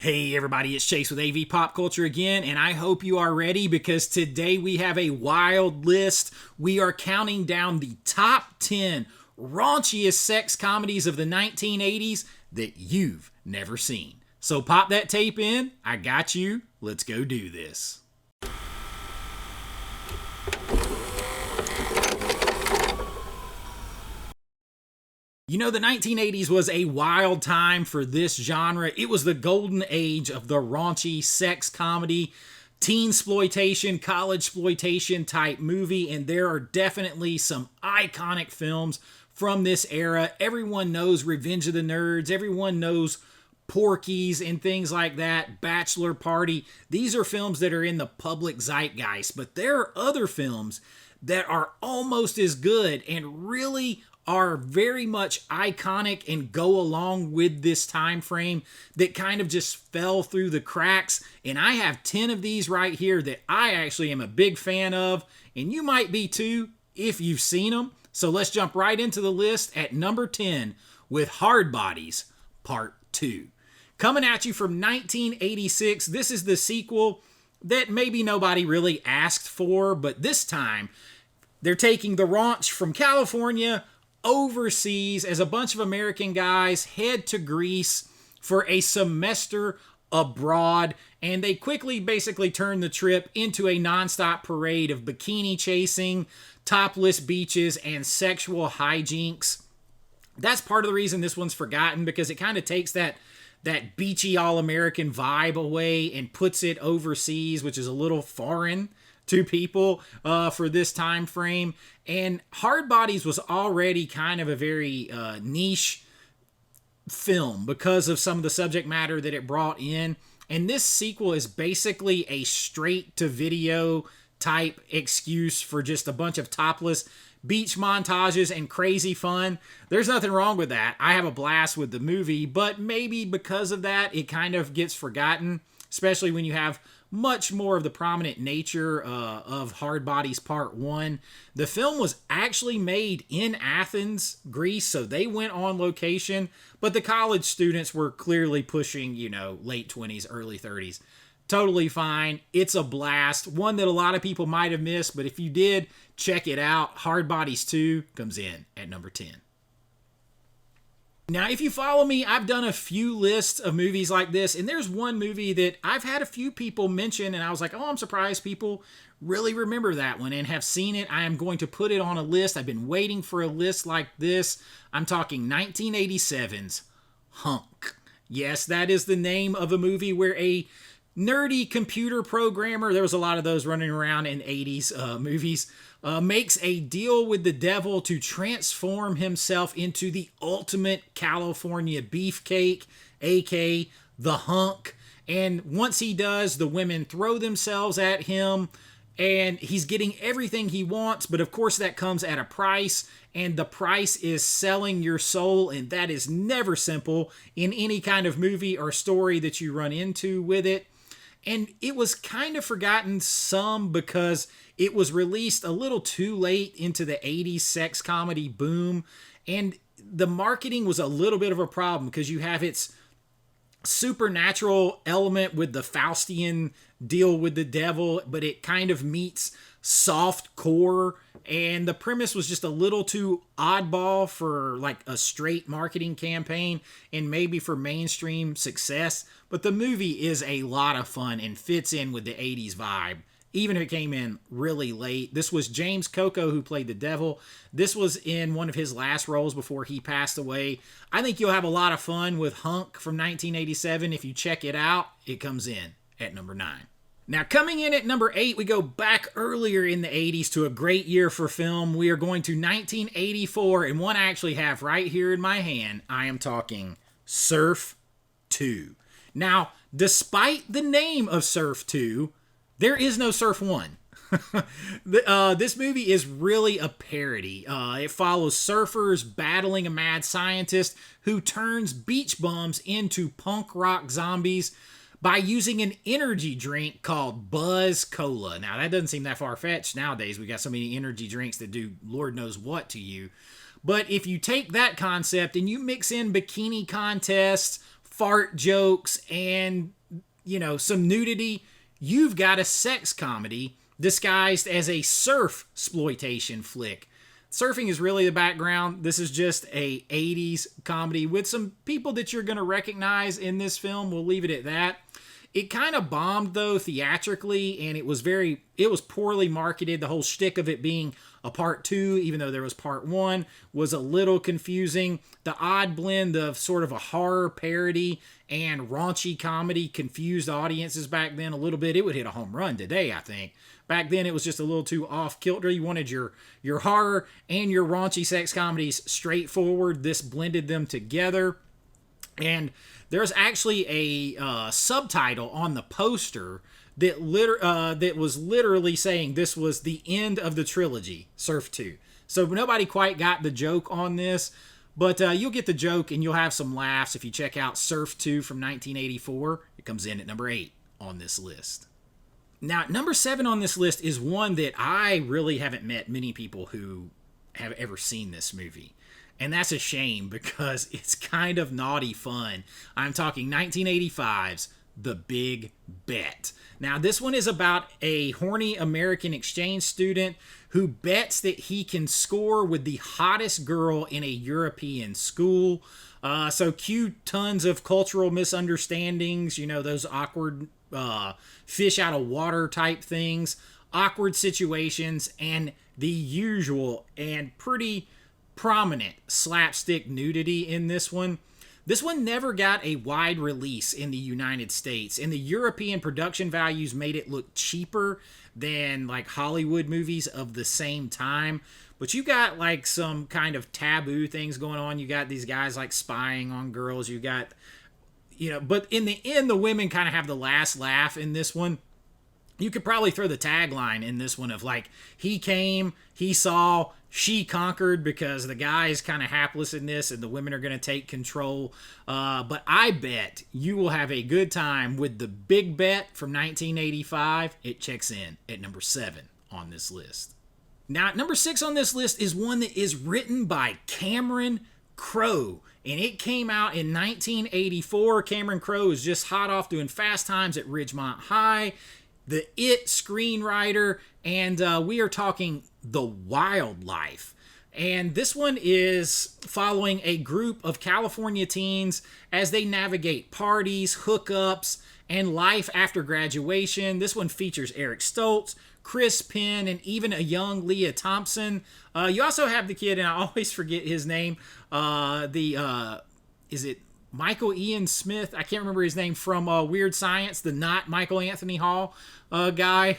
Hey everybody, it's Chase with AV Pop Culture again, and I hope you are ready because today we have a wild list. We are counting down the top 10 raunchiest sex comedies of the 1980s that you've never seen. So pop that tape in, I got you, let's go do this. You know, the 1980s was a wild time for this genre. It was the golden age of the raunchy sex comedy, teen exploitation, college exploitation type movie, and there are definitely some iconic films from this era. Everyone knows Revenge of the Nerds, everyone knows Porky's and things like that, Bachelor Party. These are films that are in the public zeitgeist, but there are other films that are almost as good and really are very much iconic and go along with this time frame that kind of just fell through the cracks. And I have 10 of these right here that I actually am a big fan of, and you might be too if you've seen them. So let's jump right into the list at number 10 with Hardbodies Part 2. Coming at you from 1986, this is the sequel that maybe nobody really asked for, but this time they're taking the raunch from California overseas as a bunch of American guys head to Greece for a semester abroad, and they quickly basically turn the trip into a nonstop parade of bikini chasing, topless beaches, and sexual hijinks. That's part of the reason this one's forgotten, because it kind of takes that beachy all-American vibe away and puts it overseas, which is a little foreign to people for this time frame. And Hardbodies was already kind of a very niche film because of some of the subject matter that it brought in. And this sequel is basically a straight-to-video type excuse for just a bunch of topless beach montages and crazy fun. There's nothing wrong with that. I have a blast with the movie, but maybe because of that, it kind of gets forgotten, especially when you have much more of the prominent nature of Hardbodies Part 1. The film was actually made in Athens, Greece, so they went on location, but the college students were clearly pushing, late 20s, early 30s. Totally fine. It's a blast. One that a lot of people might have missed, but if you did, check it out. Hardbodies 2 comes in at number 10. Now, if you follow me, I've done a few lists of movies like this, and there's one movie that I've had a few people mention, and I was like, oh, I'm surprised people really remember that one and have seen it. I am going to put it on a list. I've been waiting for a list like this. I'm talking 1987's Hunk. Yes, that is the name of a movie where a nerdy computer programmer, there was a lot of those running around in 80s movies, makes a deal with the devil to transform himself into the ultimate California beefcake, aka the Hunk. And once he does, the women throw themselves at him, and he's getting everything he wants, but of course that comes at a price, and the price is selling your soul, and that is never simple in any kind of movie or story that you run into with it. And it was kind of forgotten some because it was released a little too late into the 80s sex comedy boom. And the marketing was a little bit of a problem because you have its supernatural element with the Faustian deal with the devil, but it kind of meets soft core. And the premise was just a little too oddball for like a straight marketing campaign and maybe for mainstream success. But the movie is a lot of fun and fits in with the 80s vibe, even if it came in really late. This was James Coco who played the devil. This was in one of his last roles before he passed away. I think you'll have a lot of fun with Hunk from 1987. If you check it out, it comes in at number 9. Now, coming in at number 8, we go back earlier in the 80s to a great year for film. We are going to 1984, and one I actually have right here in my hand. I am talking Surf 2. Now, despite the name of Surf 2, there is no Surf 1. This movie is really a parody. It follows surfers battling a mad scientist who turns beach bums into punk rock zombies by using an energy drink called Buzz Cola. Now, that doesn't seem that far-fetched nowadays. We got so many energy drinks that do Lord knows what to you. But if you take that concept and you mix in bikini contests, fart jokes and, some nudity, you've got a sex comedy disguised as a surf exploitation flick. Surfing is really the background. This is just a 80s comedy with some people that you're going to recognize in this film. We'll leave it at that. It kind of bombed, though, theatrically, and it was poorly marketed. The whole shtick of it being a part 2, even though there was part 1, was a little confusing. The odd blend of sort of a horror parody and raunchy comedy confused audiences back then a little bit. It would hit a home run today, I think. Back then, it was just a little too off-kilter. You wanted your horror and your raunchy sex comedies straightforward. This blended them together. And there's actually a subtitle on the poster that was literally saying this was the end of the trilogy, Surf 2. So nobody quite got the joke on this, but you'll get the joke and you'll have some laughs if you check out Surf 2 from 1984. It comes in at number 8 on this list. Now, number 7 on this list is one that I really haven't met many people who have ever seen this movie. And that's a shame because it's kind of naughty fun. I'm talking 1985's The Big Bet. Now, this one is about a horny American exchange student who bets that he can score with the hottest girl in a European school. So cue tons of cultural misunderstandings, those awkward fish out of water type things, awkward situations, and the usual and pretty prominent slapstick nudity in this one. This one never got a wide release in the United States, and the European production values made it look cheaper than like Hollywood movies of the same time. But you got like some kind of taboo things going on. You got these guys like spying on girls. You got, but in the end, the women kind of have the last laugh in this one. You could probably throw the tagline in this one of like, he came, he saw, she conquered, because the guy is kind of hapless in this and the women are going to take control. But I bet you will have a good time with The Big Bet from 1985. It checks in at number 7 on this list. Now, number 6 on this list is one that is written by Cameron Crowe. And it came out in 1984. Cameron Crowe is just hot off doing Fast Times at Ridgemont High, the It screenwriter, and we are talking The Wildlife. And this one is following a group of California teens as they navigate parties, hookups, and life after graduation. This one features Eric Stoltz, Chris Penn, and even a young Leah Thompson. You also have the kid, and I always forget his name, is it Michael Ian Smith? I can't remember his name, from Weird Science, the not Michael Anthony Hall guy.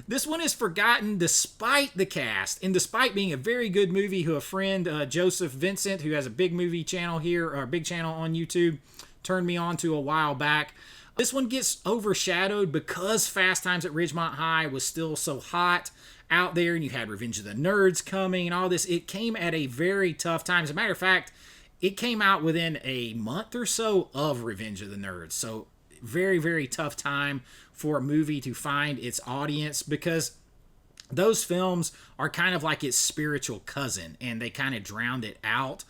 This one is forgotten despite the cast and despite being a very good movie who a friend, Joseph Vincent, who has a big movie channel here, or a big channel on YouTube, turned me on to a while back. This one gets overshadowed because Fast Times at Ridgemont High was still so hot out there, and you had Revenge of the Nerds coming and all this. It came at a very tough time. As a matter of fact, it came out within a month or so of Revenge of the Nerds. So very, very tough time for a movie to find its audience, because those films are kind of like its spiritual cousin, and they kind of drowned it out.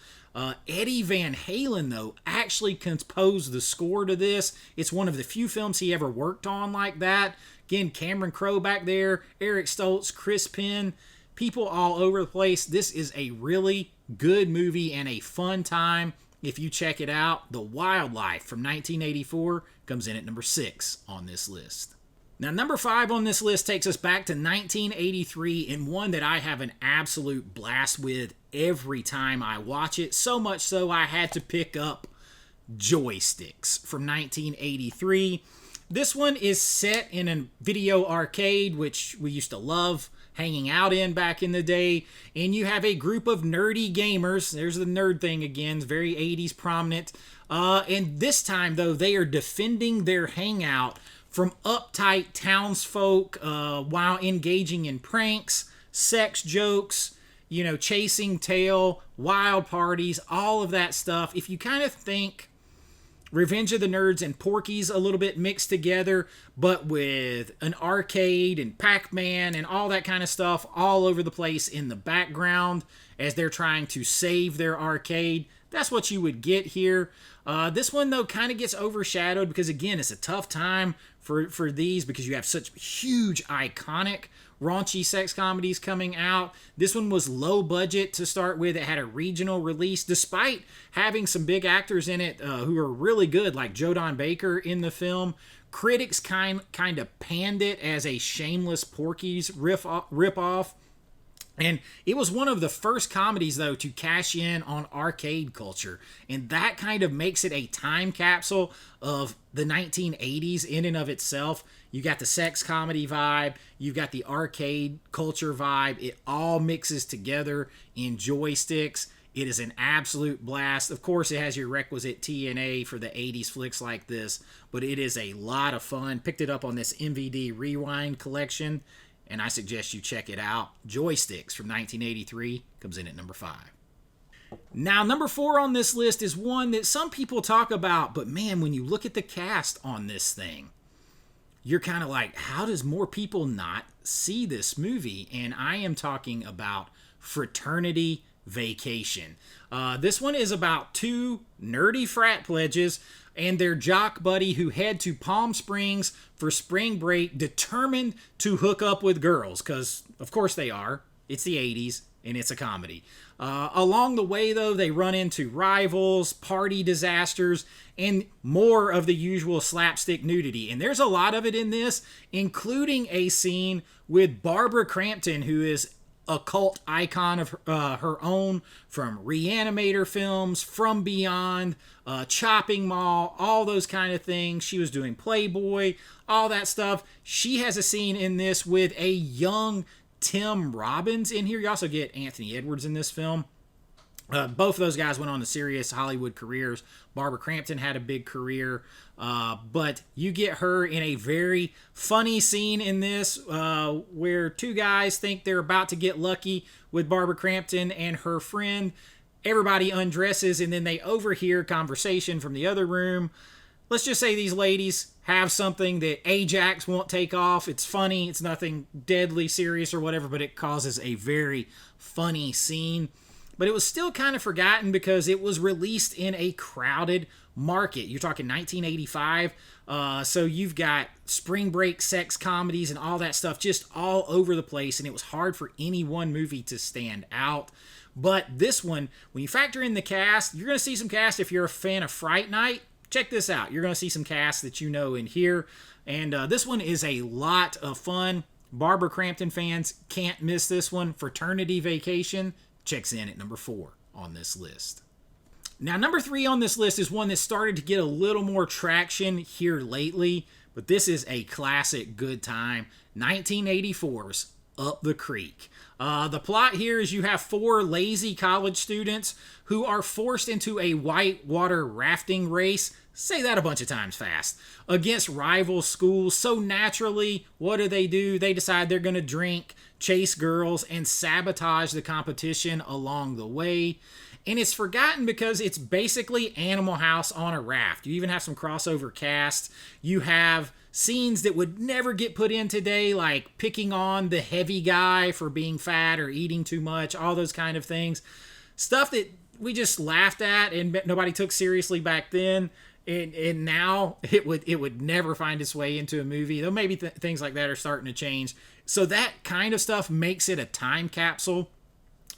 Eddie Van Halen, though, actually composed the score to this. It's one of the few films he ever worked on like that. Again, Cameron Crowe back there, Eric Stoltz, Chris Penn, people all over the place. This is a really good movie and a fun time if you check it out. The Wildlife from 1984 comes in at number 6 on this list. Now, number 5 on this list takes us back to 1983, and one that I have an absolute blast with every time I watch it. So much so I had to pick up Joysticks from 1983. This one is set in a video arcade, which we used to love hanging out in back in the day, and you have a group of nerdy gamers. There's the nerd thing again, very 80s prominent. And this time, though, they are defending their hangout from uptight townsfolk while engaging in pranks, sex jokes, chasing tail, wild parties, all of that stuff. If you kind of think Revenge of the Nerds and Porky's a little bit mixed together, but with an arcade and Pac-Man and all that kind of stuff all over the place in the background as they're trying to save their arcade, that's what you would get here. This one, though, kind of gets overshadowed because, again, it's a tough time for these because you have such huge, iconic, raunchy sex comedies coming out. This one was low budget to start with. It had a regional release, despite having some big actors in it who are really good, like Jodan Baker in the film. Critics kind of panned it as a shameless Porky's rip-off. And it was one of the first comedies, though, to cash in on arcade culture. And that kind of makes it a time capsule of the 1980s in and of itself. You got the sex comedy vibe. You've got the arcade culture vibe. It all mixes together in Joysticks. It is an absolute blast. Of course, it has your requisite TNA for the 80s flicks like this. But it is a lot of fun. Picked it up on this MVD Rewind collection. And I suggest you check it out. Joysticks from 1983 comes in at number 5. Now, number 4 on this list is one that some people talk about, but man, when you look at the cast on this thing, you're kind of like, how does more people not see this movie? And I am talking about Fraternity Vacation. This one is about two nerdy frat pledges and their jock buddy who head to Palm Springs for spring break, determined to hook up with girls, because of course they are. It's the 80s, and it's a comedy. Along the way, though, they run into rivals, party disasters, and more of the usual slapstick nudity. And there's a lot of it in this, including a scene with Barbara Crampton, who is a cult icon of her own, from Reanimator films, From Beyond, Chopping Mall, all those kind of things. She was doing Playboy, all that stuff. She has a scene in this with a young Tim Robbins in here. You also get Anthony Edwards in this film. Both of those guys went on to serious Hollywood careers. Barbara Crampton had a big career, but you get her in a very funny scene in this where two guys think they're about to get lucky with Barbara Crampton and her friend. Everybody undresses, and then they overhear conversation from the other room. Let's just say these ladies have something that Ajax won't take off. It's funny. It's nothing deadly serious or whatever, but it causes a very funny scene. But it was still kind of forgotten because it was released in a crowded market. You're talking 1985. So you've got spring break sex comedies and all that stuff just all over the place. And it was hard for any one movie to stand out. But this one, when you factor in the cast, you're going to see some cast if you're a fan of Fright Night. Check this out. You're going to see some cast that you know in here. And this one is a lot of fun. Barbara Crampton fans can't miss this one. Fraternity Vacation checks in at number 4 on this list. Now, number 3 on this list is one that started to get a little more traction here lately, but this is a classic good time. 1984's Up the Creek. The plot here is you have 4 lazy college students who are forced into a whitewater rafting race. Say that a bunch of times fast. Against rival schools. So naturally, what do? They decide they're going to drink, chase girls, and sabotage the competition along the way. And it's forgotten because it's basically Animal House on a raft. You even have some crossover casts. You have scenes that would never get put in today, like picking on the heavy guy for being fat or eating too much, all those kind of things. Stuff that we just laughed at and nobody took seriously back then. And now it would never find its way into a movie. Though maybe things like that are starting to change. So that kind of stuff makes it a time capsule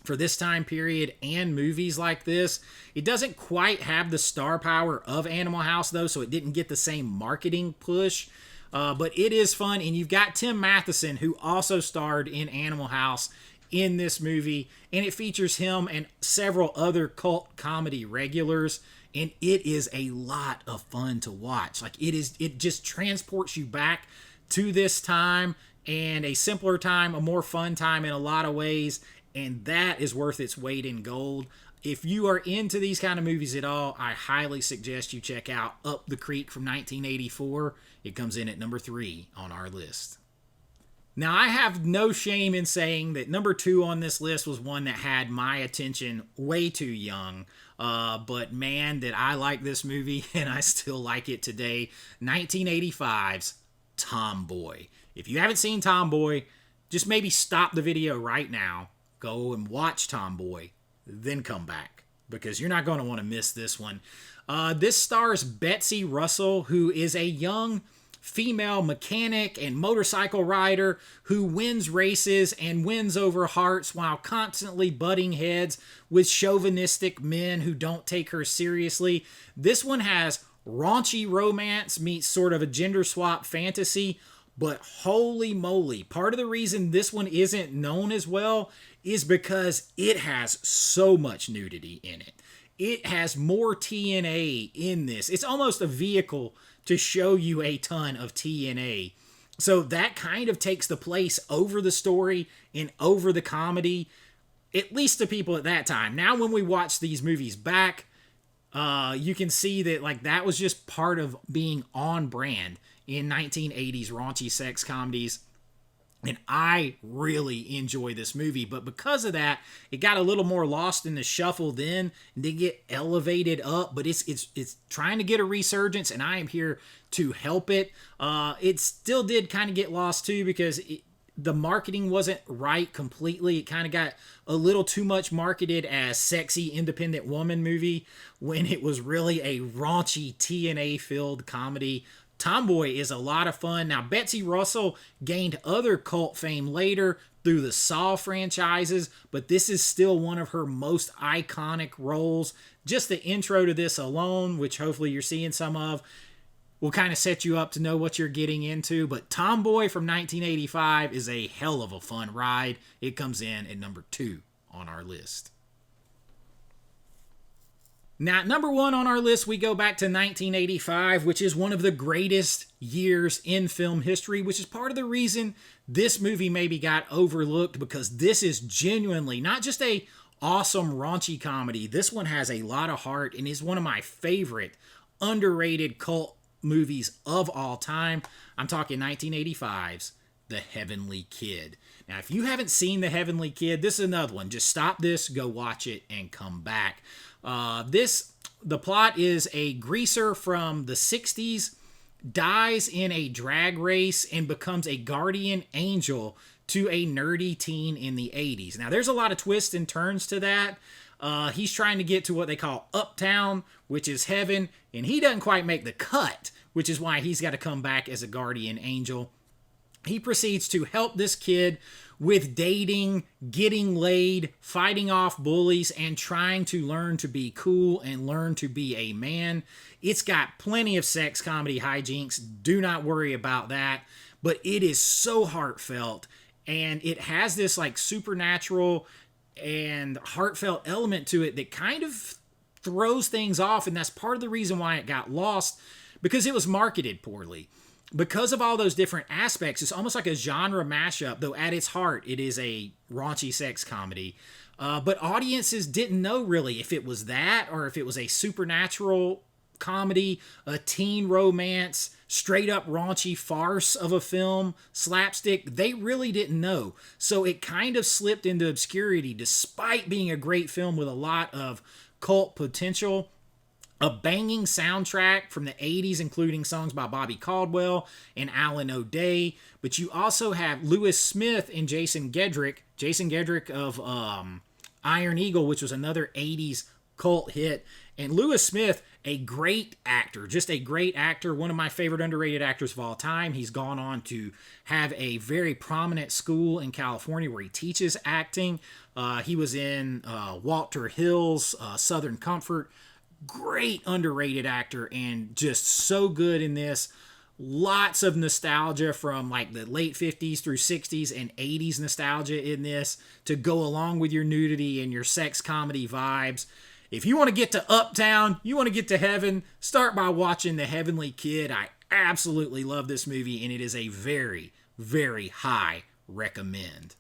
for this time period and movies like this. It doesn't quite have the star power of Animal House, though, so it didn't get the same marketing push. But it is fun, and you've got Tim Matheson, who also starred in Animal House in this movie, and it features him and several other cult comedy regulars, and it is a lot of fun to watch. Like, it just transports you back to this time, and a simpler time, a more fun time in a lot of ways, and that is worth its weight in gold. If you are into these kind of movies at all, I highly suggest you check out Up the Creek from 1984. It comes in at number 3 on our list. Now, I have no shame in saying that number 2 on this list was one that had my attention way too young. But man, did I like this movie, and I still like it today. 1985's Tomboy. If you haven't seen Tomboy, just maybe stop the video right now, go and watch Tomboy, then come back because you're not going to want to miss this one. This stars Betsy Russell, who is a young female mechanic and motorcycle rider who wins races and wins over hearts while constantly butting heads with chauvinistic men who don't take her seriously. This one has raunchy romance meets sort of a gender swap fantasy, but holy moly, part of the reason this one isn't known as well is because it has so much nudity in it. It has more TNA in this. It's almost a vehicle to show you a ton of TNA. So that kind of takes the place over the story and over the comedy, at least to people at that time. Now when we watch these movies back, you can see that like that was just part of being on brand in 1980s raunchy sex comedies. And I really enjoy this movie, but because of that, it got a little more lost in the shuffle then, and did get elevated up, but it's trying to get a resurgence, and I am here to help it. It still did kind of get lost too, because the marketing wasn't right completely. It kind of got a little too much marketed as sexy independent woman movie when it was really a raunchy TNA-filled comedy. Tomboy is a lot of fun. Now, Betsy Russell gained other cult fame later through the Saw franchises, but this is still one of her most iconic roles. Just the intro to this alone, which hopefully you're seeing some of, will kind of set you up to know what you're getting into. But Tomboy from 1985 is a hell of a fun ride. It comes in at number 2 on our list. Now, number 1 on our list, we go back to 1985, which is one of the greatest years in film history, which is part of the reason this movie maybe got overlooked, because this is genuinely not just a awesome raunchy comedy. This one has a lot of heart and is one of my favorite underrated cult movies of all time. I'm talking 1985's The Heavenly Kid. Now, if you haven't seen The Heavenly Kid, this is another one. Just stop this, go watch it, and come back. The plot is a greaser from the 60s dies in a drag race and becomes a guardian angel to a nerdy teen in the 80s. Now, there's a lot of twists and turns to that. He's trying to get to what they call Uptown, which is heaven, and he doesn't quite make the cut, which is why he's got to come back as a guardian angel. He proceeds to help this kid with dating, getting laid, fighting off bullies, and trying to learn to be cool and learn to be a man. It's got plenty of sex comedy hijinks. Do not worry about that. But it is so heartfelt, and it has this like supernatural and heartfelt element to it that kind of throws things off, and that's part of the reason why it got lost, because it was marketed poorly. Because of all those different aspects, it's almost like a genre mashup, though at its heart, it is a raunchy sex comedy. But audiences didn't know really if it was that or if it was a supernatural comedy, a teen romance, straight up raunchy farce of a film, slapstick. They really didn't know. So it kind of slipped into obscurity despite being a great film with a lot of cult potential. A banging soundtrack from the 80s, including songs by Bobby Caldwell and Alan O'Day. But you also have Lewis Smith and Jason Gedrick. Jason Gedrick of Iron Eagle, which was another 80s cult hit. And Lewis Smith, a great actor, just a great actor, one of my favorite underrated actors of all time. He's gone on to have a very prominent school in California where he teaches acting. He was in Walter Hill's Southern Comfort. Great underrated actor and just so good in this. Lots of nostalgia from like the late 50s through 60s and 80s nostalgia in this to go along with your nudity and your sex comedy vibes. If you want to get to Uptown, you want to get to heaven, start by watching The Heavenly Kid. I absolutely love this movie, and it is a very, very high recommend.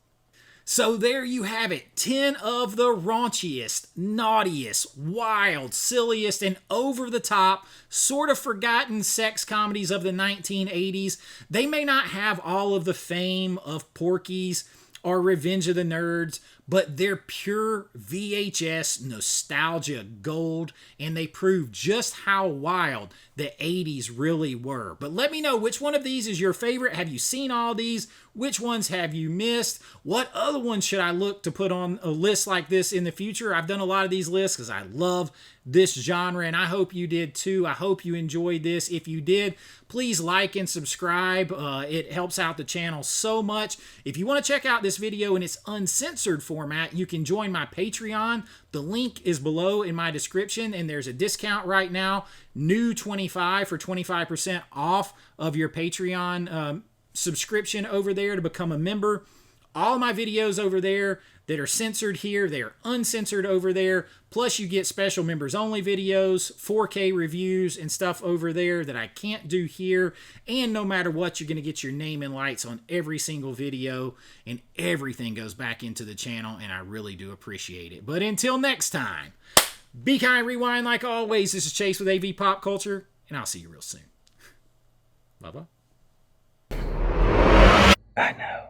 So there you have it, 10 of the raunchiest, naughtiest, wild, silliest, and over-the-top, sort of forgotten sex comedies of the 1980s. They may not have all of the fame of Porky's or Revenge of the Nerds, but they're pure VHS nostalgia gold, and they prove just how wild the 80s really were. But let me know, which one of these is your favorite? Have you seen all these? Which ones have you missed? What other ones should I look to put on a list like this in the future? I've done a lot of these lists because I love this genre, and I hope you did too. I hope you enjoyed this. If you did, please like and subscribe. It helps out the channel so much. If you want to check out this video in its uncensored format, you can join my Patreon. The link is below in my description, and there's a discount right now, new 25 for 25% off of your Patreon subscription over there to become a member. All my videos over there that are censored here, they are uncensored over there. Plus you get special members only videos, 4K reviews and stuff over there that I can't do here. And no matter what, you're going to get your name and lights on every single video, and everything goes back into the channel, and I really do appreciate it. But until next time, be kind, rewind like always. This is Chase with AV Pop Culture, and I'll see you real soon. Bye-bye. I know.